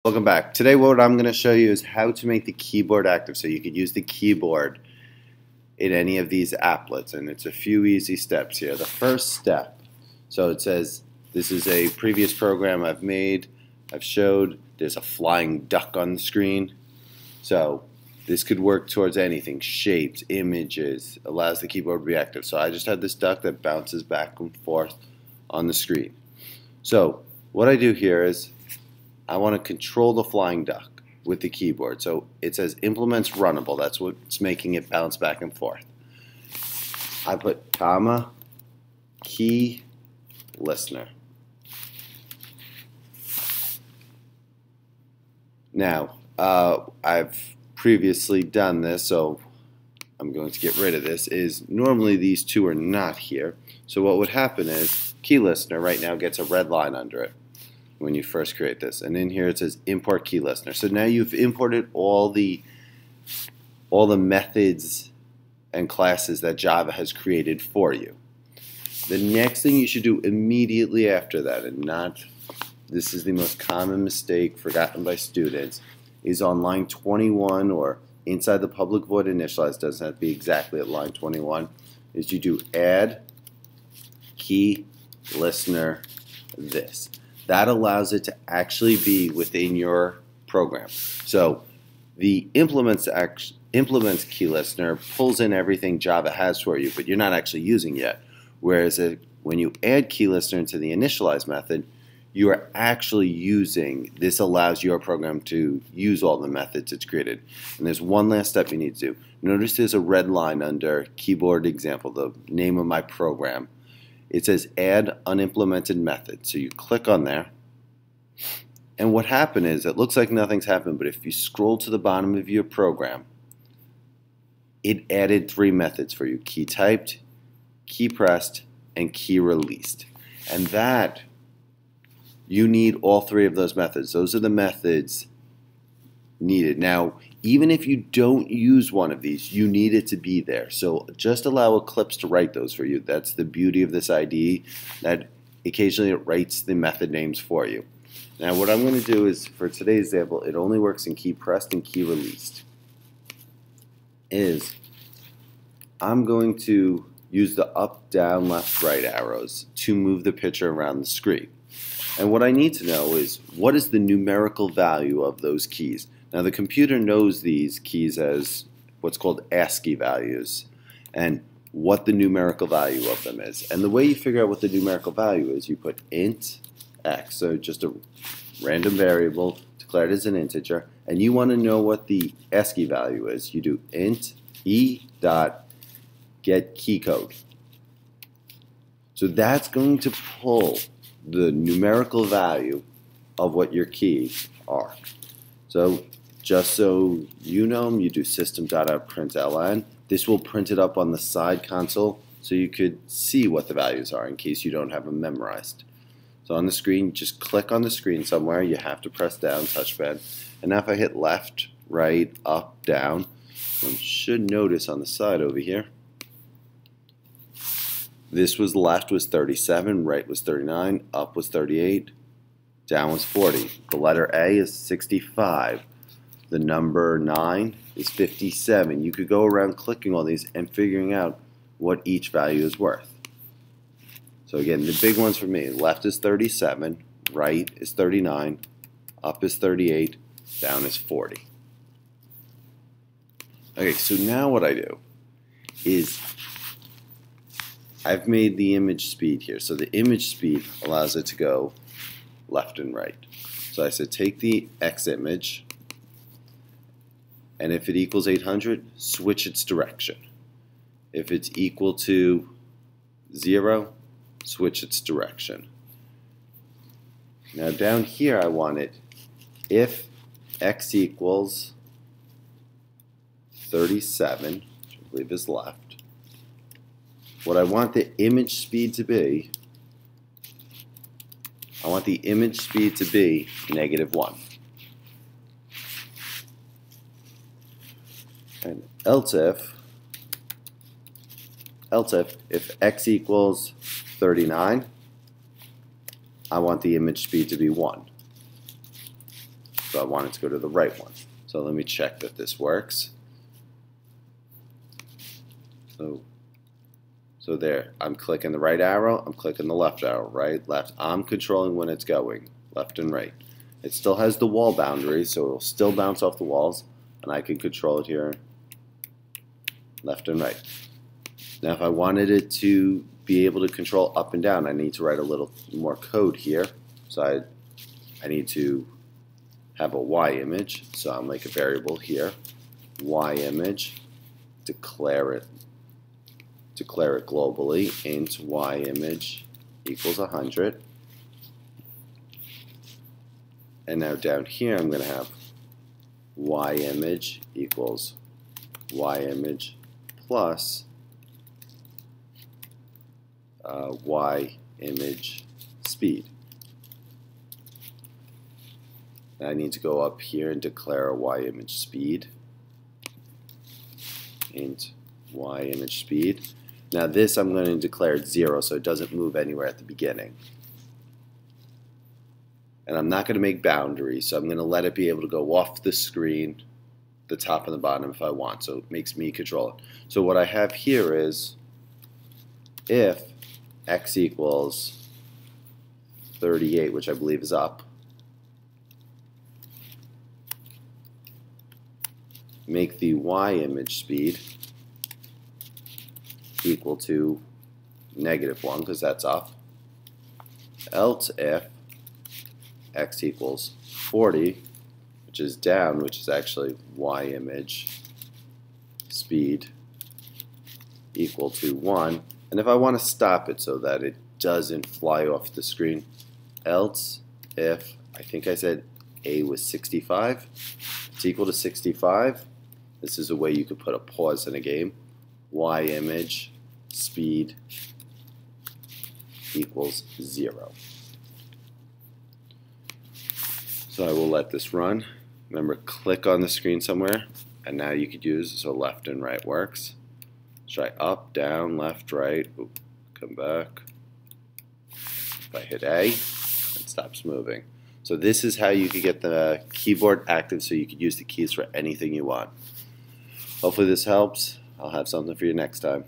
Welcome back. Today what I'm going to show you is how to make the keyboard active so you could use the keyboard in any of these applets, and it's a few easy steps here. The first step, so it says this is a previous program I've made, I've showed, there's a flying duck on the screen, so this could work towards anything, shapes, images, allows the keyboard to be active. So I just had this duck that bounces back and forth on the screen. So what I do here is I want to control the flying duck with the keyboard. So it says implements runnable. That's what's making it bounce back and forth. I put comma key listener. Now, I've previously done this, so I'm going to get rid of this, is normally these two are not here. So what would happen is key listener right now gets a red line under it when you first create this, and in here it says import key listener. So now you've imported all the methods and classes that Java has created for you. The next thing you should do immediately after that, and this is the most common mistake forgotten by students, is on line 21 or inside the public void initialize, doesn't have to be exactly at line 21, is you do add key listener this. That allows it to actually be within your program. So the implements key listener pulls in everything Java has for you, but you're not actually using yet. Whereas when you add key listener into the initialize method, you are actually using, this allows your program to use all the methods it's created. And there's one last step you need to do. Notice there's a red line under keyboard example, the name of my program. It says add unimplemented method. So you click on there, and what happened is it looks like nothing's happened, but if you scroll to the bottom of your program, it added 3 methods for you: key typed, key pressed, and key released. And that, you need all 3 of those methods. Those are the methods needed. Now, even if you don't use one of these, you need it to be there. So just allow Eclipse to write those for you. That's the beauty of this IDE, that occasionally it writes the method names for you. Now what I'm going to do is, for today's example, it only works in key pressed and key released. I'm going to use the up, down, left, right arrows to move the picture around the screen. And what I need to know is, what is the numerical value of those keys? Now the computer knows these keys as what's called ASCII values, and what the numerical value of them is. And the way you figure out what the numerical value is, you put int x, so just a random variable declared as an integer, and you want to know what the ASCII value is. You do int e dot get key code. So that's going to pull the numerical value of what your keys are. So just so you know, you do system.out.println. This will print it up on the side console so you could see what the values are in case you don't have them memorized. So on the screen, just click on the screen somewhere. You have to press down, touchpad. And now if I hit left, right, up, down, you should notice on the side over here, this was left was 37, right was 39, up was 38, down was 40. The letter A is 65. The number 9 is 57. You could go around clicking all these and figuring out what each value is worth. So again, the big ones for me, left is 37, right is 39, up is 38, down is 40. Okay, so now what I do is I've made the image speed here. So the image speed allows it to go left and right. So I said take the X image, and if it equals 800, switch its direction. If it's equal to 0, switch its direction. Now down here I want it, if X equals 37, which I believe is left, what I want the image speed to be, I want the image speed to be -1. And else if X equals 39, I want the image speed to be 1. So I want it to go to the right one. So let me check that this works. So there, I'm clicking the right arrow, I'm clicking the left arrow, right, left. I'm controlling when it's going, left and right. It still has the wall boundary, so it'll still bounce off the walls, and I can control it here, left and right. Now if I wanted it to be able to control up and down, I need to write a little more code here. So I need to have a Y image, so I'll make a variable here, Y image, declare it globally, int Y image equals 100. And now down here I'm going to have Y image equals Y image plus Y image speed. Now I need to go up here and declare a Y image speed, int Y image speed. Now this I'm going to declare it 0 so it doesn't move anywhere at the beginning. And I'm not going to make boundaries, so I'm going to let it be able to go off the screen, the top and the bottom if I want, so it makes me control it. So what I have here is if x equals 38, which I believe is up, make the Y image speed equal to -1 because that's up, else if x equals 40, which is down, which is actually Y image speed equal to 1. And if I want to stop it so that it doesn't fly off the screen, else if, I think I said A was 65, it's equal to 65. This is a way you could put a pause in a game. Y image speed equals 0. So I will let this run. Remember, click on the screen somewhere, and now you could use, so left and right works. Try up, down, left, right. Oop, come back. If I hit A, it stops moving. So this is how you could get the keyboard active so you could use the keys for anything you want. Hopefully this helps. I'll have something for you next time.